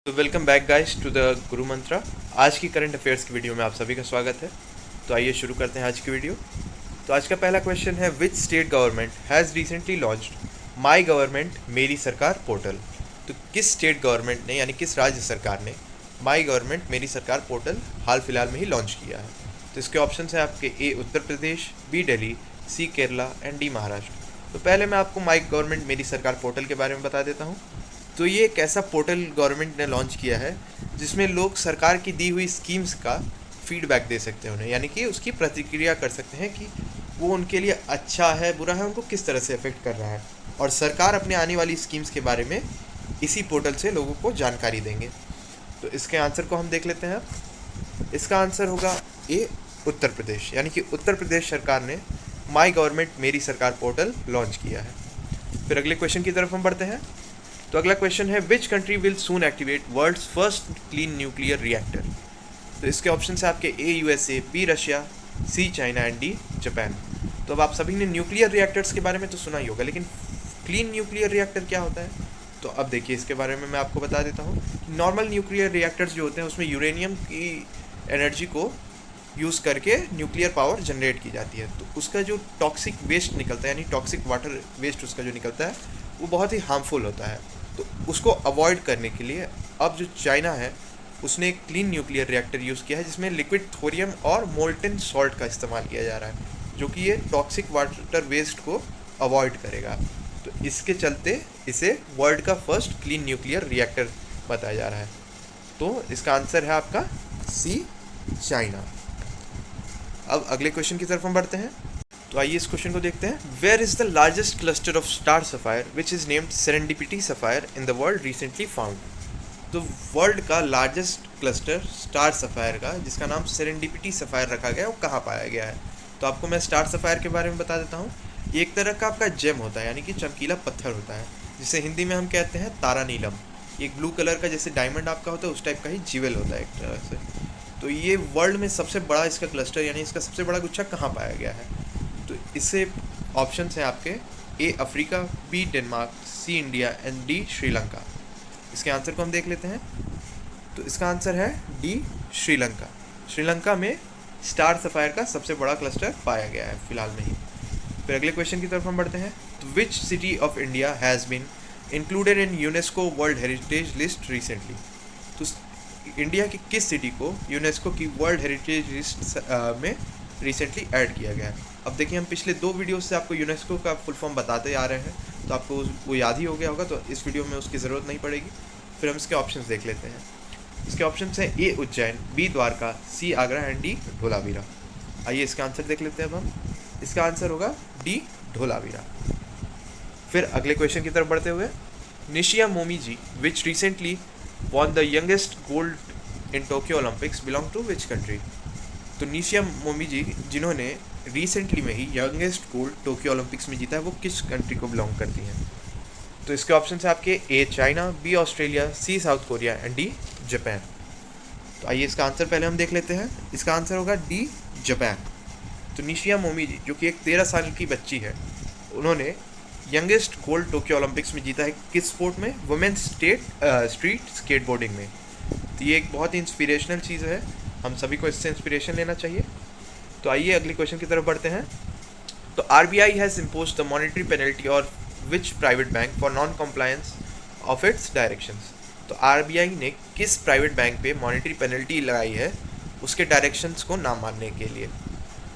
तो welcome back guys to the Guru Mantra. आज की करंट अफेयर्स की वीडियो में आप सभी का स्वागत है। तो आइए शुरू करते हैं आज की वीडियो। तो आज का पहला क्वेश्चन है, which state government has recently launched my government मेरी सरकार पोर्टल। तो किस स्टेट गवर्नमेंट ने यानी किस राज्य सरकार ने माई गवर्नमेंट मेरी सरकार पोर्टल हाल फिलहाल में ही लॉन्च किया है। तो इसके ऑप्शन है आपके A Uttar Pradesh, B Delhi, C Kerala and D Maharashtra. तो पहले मैं आपको माई गवर्नमेंट मेरी सरकार पोर्टल के बारे में बता देता हूँ। तो ये एक ऐसा पोर्टल गवर्नमेंट ने लॉन्च किया है जिसमें लोग सरकार की दी हुई स्कीम्स का फीडबैक दे सकते हैं उन्हें, यानी कि उसकी प्रतिक्रिया कर सकते हैं कि वो उनके लिए अच्छा है बुरा है, उनको किस तरह से अफेक्ट कर रहा है। और सरकार अपने आने वाली स्कीम्स के बारे में इसी पोर्टल से लोगों को जानकारी देंगे। तो इसके आंसर को हम देख लेते हैं। इसका आंसर होगा ए उत्तर प्रदेश, यानी कि उत्तर प्रदेश सरकार ने माई गवर्नमेंट मेरी सरकार पोर्टल लॉन्च किया है। फिर अगले क्वेश्चन की तरफ हम बढ़ते हैं। तो अगला क्वेश्चन है, which country will soon activate world's first clean nuclear reactor. तो इसके ऑप्शन है आपके A USA, B Russia, C China and D Japan. तो अब आप सभी ने न्यूक्लियर रिएक्टर्स के बारे में तो सुना ही होगा, लेकिन क्लीन न्यूक्लियर रिएक्टर क्या होता है। तो अब देखिए इसके बारे में मैं आपको बता देता हूँ। नॉर्मल न्यूक्लियर रिएक्टर्स जो होते हैं उसमें यूरेनियम की एनर्जी को यूज़ करके न्यूक्लियर पावर जनरेट की जाती है। तो उसका जो टॉक्सिक वेस्ट निकलता है, यानी टॉक्सिक वाटर वेस्ट उसका जो निकलता है वो बहुत ही हार्मफुल होता है। तो उसको अवॉइड करने के लिए अब जो चाइना है उसने एक क्लीन न्यूक्लियर रिएक्टर यूज़ किया है जिसमें लिक्विड थोरियम और मोल्टन सॉल्ट का इस्तेमाल किया जा रहा है, जो कि ये टॉक्सिक वाटर वेस्ट को अवॉइड करेगा। तो इसके चलते इसे वर्ल्ड का फर्स्ट क्लीन न्यूक्लियर रिएक्टर बताया जा रहा है। तो इसका आंसर है आपका सी चाइना। अब अगले क्वेश्चन की तरफ हम बढ़ते हैं। तो आइए इस क्वेश्चन को देखते हैं। Where is the largest cluster of star sapphire which is named serendipity sapphire in the world recently found. तो वर्ल्ड का लार्जेस्ट क्लस्टर स्टार सफ़ायर का जिसका नाम सेरेंडिपिटी सफ़ायर रखा गया है वो कहाँ पाया गया है। तो आपको मैं स्टार सफ़ायर के बारे में बता देता हूँ। ये एक तरह का आपका जेम होता है, यानी कि चमकीला पत्थर होता है, जिसे हिंदी में हम कहते हैं तारा नीलम। एक ब्लू कलर का जैसे डायमंड आपका होता है उस टाइप का ही जीवल होता है एक तरह से। तो ये वर्ल्ड में सबसे बड़ा इसका क्लस्टर यानी इसका सबसे बड़ा गुच्छा कहाँ पाया गया है। तो इससे ऑप्शंस हैं आपके A Africa, B Denmark, C India and D Sri Lanka. इसके आंसर को हम देख लेते हैं। तो इसका आंसर है डी श्रीलंका। श्रीलंका में स्टार सफ़ायर का सबसे बड़ा क्लस्टर पाया गया है फिलहाल में ही। फिर अगले क्वेश्चन की तरफ हम बढ़ते हैं। तो which city of India has been included in UNESCO world heritage list recently. तो इंडिया की किस सिटी को यूनेस्को की वर्ल्ड हेरिटेज लिस्ट में रिसेंटली ऐड किया गया है। अब देखिए हम पिछले 2 वीडियो से आपको यूनेस्को का फुल फॉर्म बताते आ रहे हैं, तो आपको वो याद ही हो गया होगा, तो इस वीडियो में उसकी ज़रूरत नहीं पड़ेगी। फिर हम इसके ऑप्शंस देख लेते हैं। इसके ऑप्शंस हैं A Ujjain, B Dwarka, C Agra and D Dholavira. आइए इसका आंसर देख लेते हैं अब हम। इसका आंसर होगा डी धोलावीरा। फिर अगले क्वेश्चन की तरफ बढ़ते हुए, निशिया मोमीजी विच recently won the youngest gold in Tokyo Olympics belong to which country। तो निशिया मोमीजी जिन्होंने रिसेंटली में ही यंगेस्ट गोल्ड टोक्यो ओलंपिक्स में जीता है वो किस कंट्री को बिलोंग करती हैं। तो इसके ऑप्शन है आपके A China, B Australia, C South Korea and D Japan. तो आइए इसका आंसर पहले हम देख लेते हैं। इसका आंसर होगा डी जापान। तो निशिया मोमीजी जो कि एक 13 साल की बच्ची है, उन्होंने यंगेस्ट गोल्ड टोक्यो ओलंपिक्स में जीता है किस स्पोर्ट में, वुमेन्स स्ट्रीट स्केटबोर्डिंग में। तो ये एक बहुत ही इंस्पिरेशनल चीज़ है, हम सभी को इससे इंस्पिरेशन लेना चाहिए। तो आइए अगले क्वेश्चन की तरफ बढ़ते हैं। तो RBI has impose the monetary penalty और which private bank for non compliance of its directions. तो आरबीआई ने किस प्राइवेट बैंक पे मॉनेटरी पेनल्टी लगाई है उसके डायरेक्शंस को ना मानने के लिए।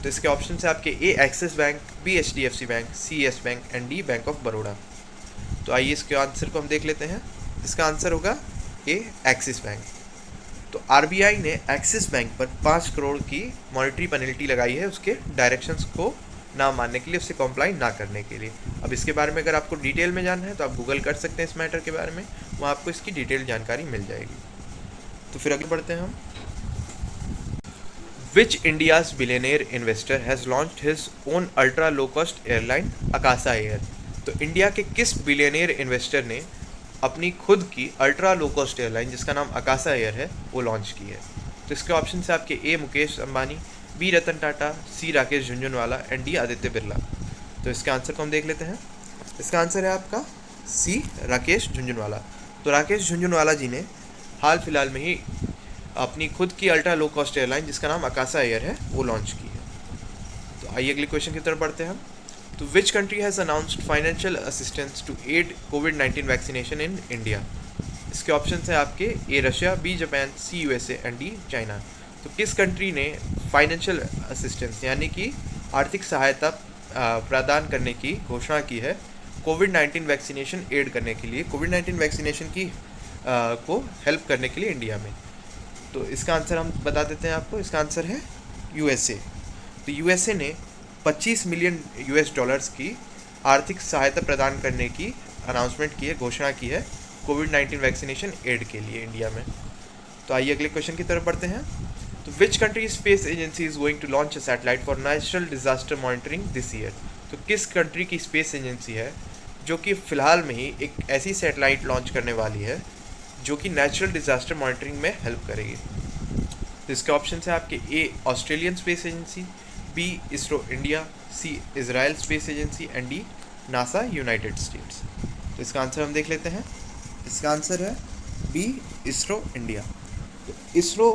तो इसके ऑप्शन है आपके A Axis Bank, B HDFC Bank, C Yes Bank and D Bank of Baroda. तो आइए इसके आंसर को हम देख लेते हैं। इसका आंसर होगा ए एक्सिस बैंक। तो आरबीआई ने एक्सिस बैंक पर 5 करोड़ की मॉनेटरी पेनल्टी लगाई है उसके डायरेक्शंस को ना मानने के लिए, उससे कॉम्प्लाई ना करने के लिए। अब इसके बारे में अगर आपको डिटेल में जानना है तो आप गूगल कर सकते हैं इस मैटर के बारे में, वहाँ आपको इसकी डिटेल जानकारी मिल जाएगी। तो फिर आगे बढ़ते हैं हम। Which India's billionaire investor has launched his own ultra low cost airline Akasa Air। तो इंडिया के किस बिलियनियर इन्वेस्टर ने अपनी खुद की अल्ट्रा लो कॉस्ट एयरलाइन जिसका नाम अकासा एयर है वो लॉन्च की है। तो इसके ऑप्शन है आपके A Mukesh Ambani, B Ratan Tata, C Rakesh Jhunjhunwala and D Aditya Birla. तो इसके आंसर को हम देख लेते हैं। इसका आंसर है आपका सी राकेश झुंझुनवाला। तो राकेश झुंझुनवाला जी ने हाल फिलहाल में ही अपनी खुद की अल्ट्रा लो कॉस्ट एयरलाइन जिसका नाम अकासा एयर है वो लॉन्च की है। तो आइए अगले क्वेश्चन की तरफ बढ़ते हैं हम। तो which country has announced financial assistance to aid कोविड-19 वैक्सीनेशन इन इंडिया? इसके ऑप्शन है आपके A Russia, B Japan, C USA and D China. तो किस कंट्री ने फाइनेंशियल असिस्टेंस यानी कि आर्थिक सहायता प्रदान करने की घोषणा की है कोविड-19 वैक्सीनेशन एड करने के लिए, कोविड-19 वैक्सीनेशन की को हेल्प करने के लिए इंडिया में? तो इसका आंसर हम बता देते हैं आपको। इसका आंसर है यूएसए। तो यूएसए ने 25 मिलियन यूएस डॉलर्स की आर्थिक सहायता प्रदान करने की अनाउंसमेंट की है, घोषणा की है कोविड-19 वैक्सीनेशन एड के लिए इंडिया में। तो आइए अगले क्वेश्चन की तरफ बढ़ते हैं। तो which country space agency is going to launch a satellite for natural disaster monitoring this year? तो किस कंट्री की स्पेस एजेंसी है जो कि फ़िलहाल में ही एक ऐसी सैटेलाइट लॉन्च करने वाली है जो कि नेचुरल डिजास्टर मॉनिटरिंग में हेल्प करेगी? तो इसके ऑप्शन है आपके A Australian Space Agency, B ISRO India, C Israel Space Agency and D NASA United States. तो इसका आंसर हम देख लेते हैं। इसका आंसर है बी इसरो इंडिया। तो इसरो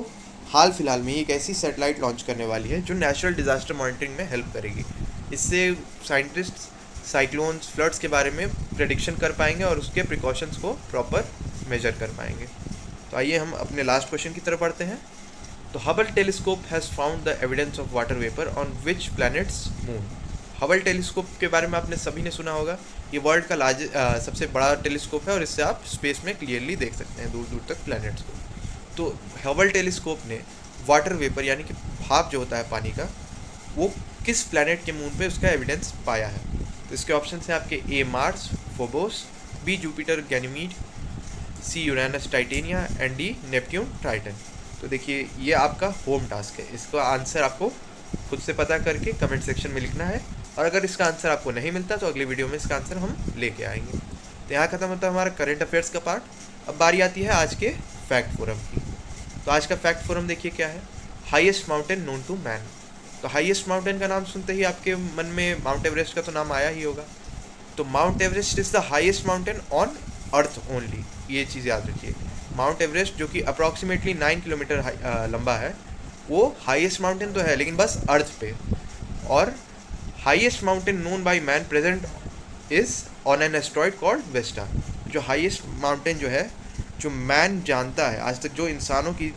हाल फिलहाल में एक ऐसी सैटेलाइट लॉन्च करने वाली है जो नेचुरल डिजास्टर मॉनिटरिंग में हेल्प करेगी। इससे साइंटिस्ट साइक्लोन्स, फ्लड्स के बारे में प्रेडिक्शन कर पाएंगे और उसके प्रिकॉशंस को प्रॉपर मेजर कर पाएंगे। तो आइए हम अपने लास्ट क्वेश्चन की तरफ बढ़ते हैं। तो Hubble telescope has found the evidence of water vapour on which planets moon? Hubble telescope के बारे में आपने सभी ने सुना होगा। ये वर्ल्ड का सबसे बड़ा टेलीस्कोप है और इससे आप स्पेस में क्लियरली देख सकते हैं दूर दूर तक प्लैनेट्स को। तो हबल टेलीस्कोप ने वाटर वेपर यानी कि भाप जो होता है पानी का, वो किस प्लैनेट के मून पे उसका एविडेंस पाया है? तो इसके ऑप्शन हैं आपके A Mars Phobos, B Jupiter Ganymede, C Uranus Titania and D Neptune Triton. तो देखिए ये आपका होम टास्क है, इसका आंसर आपको खुद से पता करके कमेंट सेक्शन में लिखना है और अगर इसका आंसर आपको नहीं मिलता तो अगले वीडियो में इसका आंसर हम लेके आएंगे। तो यहाँ खत्म होता है हमारा करंट अफेयर्स का पार्ट। अब बारी आती है आज के फैक्ट फोरम की। तो आज का फैक्ट फोरम देखिए क्या है। Highest mountain known to man. तो हाईएस्ट माउंटेन का नाम सुनते ही आपके मन में माउंट एवरेस्ट का तो नाम आया ही होगा। तो mount Everest is the highest mountain on earth only, ये चीज़ याद रखिए। माउंट एवरेस्ट जो कि अप्रॉक्सीमेटली 9 किलोमीटर लंबा है, वो हाईएस्ट माउंटेन तो है लेकिन बस अर्थ पे। और highest mountain known by man present is on an asteroid called Vesta. जो हाईएस्ट माउंटेन जो है, जो मैन जानता है आज तक, जो इंसानों की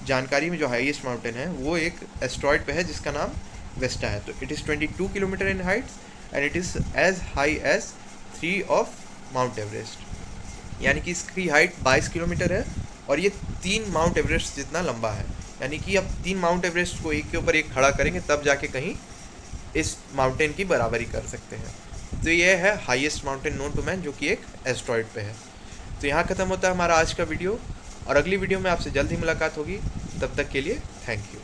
जानकारी में जो हाईएस्ट माउंटेन है वो एक एस्ट्रॉइड पे है जिसका नाम वेस्टा है। तो it is 22 kilometre in heights and it is as high as 3 of Mount Everest, यानी कि इसकी हाइट 22 किलोमीटर है और ये 3 माउंट एवरेस्ट जितना लंबा है। यानी कि अब 3 माउंट एवरेस्ट को एक के ऊपर एक खड़ा करेंगे तब जाके कहीं इस माउंटेन की बराबरी कर सकते हैं। तो ये है highest mountain known to man जो कि एक एस्ट्रॉइड पे है। तो यहाँ ख़त्म होता है हमारा आज का वीडियो और अगली वीडियो में आपसे जल्द ही मुलाकात होगी। तब तक के लिए थैंक यू।